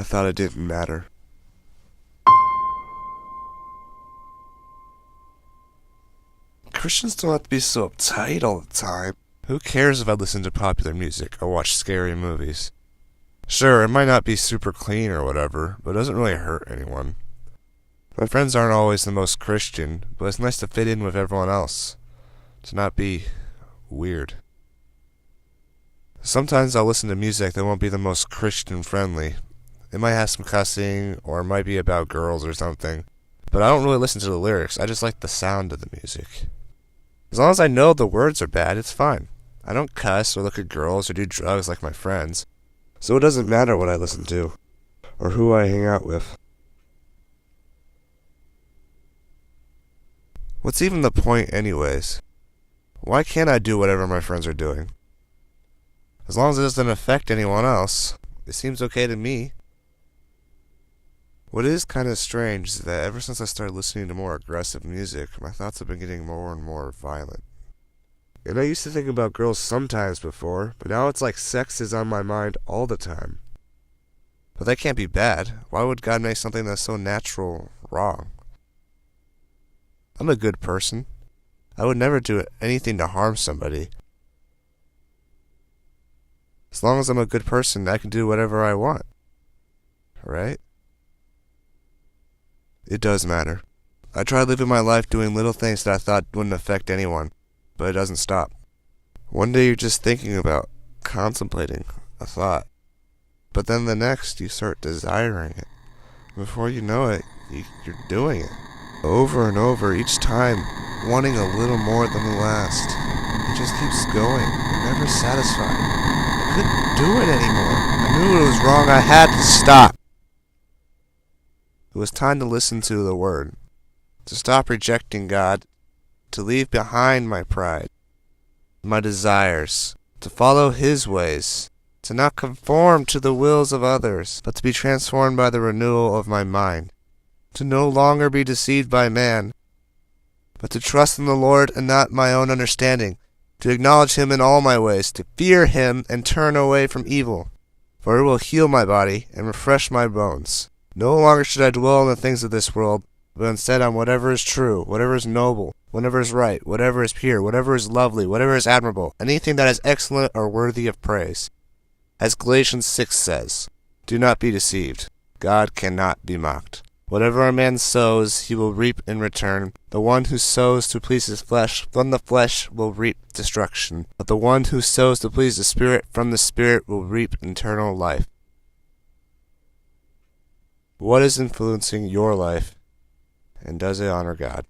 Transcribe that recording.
I thought it didn't matter. Christians don't have to be so uptight all the time. Who cares if I listen to popular music or watch scary movies? Sure, it might not be super clean or whatever, but it doesn't really hurt anyone. My friends aren't always the most Christian, but it's nice to fit in with everyone else. To not be weird. Sometimes I'll listen to music that won't be the most Christian friendly. It might have some cussing, or it might be about girls or something. But I don't really listen to the lyrics, I just like the sound of the music. As long as I know the words are bad, it's fine. I don't cuss or look at girls or do drugs like my friends. So it doesn't matter what I listen to, or who I hang out with. What's even the point anyways? Why can't I do whatever my friends are doing? As long as it doesn't affect anyone else, it seems okay to me. What is kind of strange is that ever since I started listening to more aggressive music, my thoughts have been getting more and more violent. And I used to think about girls sometimes before, but now it's like sex is on my mind all the time. But that can't be bad. Why would God make something that's so natural wrong? I'm a good person. I would never do anything to harm somebody. As long as I'm a good person, I can do whatever I want. Right? It does matter. I tried living my life doing little things that I thought wouldn't affect anyone, but it doesn't stop. One day you're just thinking about, contemplating a thought, but then the next you start desiring it. Before you know it, you're doing it. Over and over, each time, wanting a little more than the last. It just keeps going, never satisfied. I couldn't do it anymore. I knew it was wrong, I had to stop. It was time to listen to the Word, to stop rejecting God, to leave behind my pride, my desires, to follow His ways, to not conform to the wills of others, but to be transformed by the renewal of my mind, to no longer be deceived by man, but to trust in the Lord and not my own understanding, to acknowledge Him in all my ways, to fear Him and turn away from evil, for it will heal my body and refresh my bones. No longer should I dwell on the things of this world, but instead on whatever is true, whatever is noble, whatever is right, whatever is pure, whatever is lovely, whatever is admirable, anything that is excellent or worthy of praise. As Galatians 6 says, do not be deceived. God cannot be mocked. Whatever a man sows, he will reap in return. The one who sows to please his flesh, from the flesh will reap destruction. But the one who sows to please the Spirit, from the Spirit will reap eternal life. What is influencing your life, and does it honor God?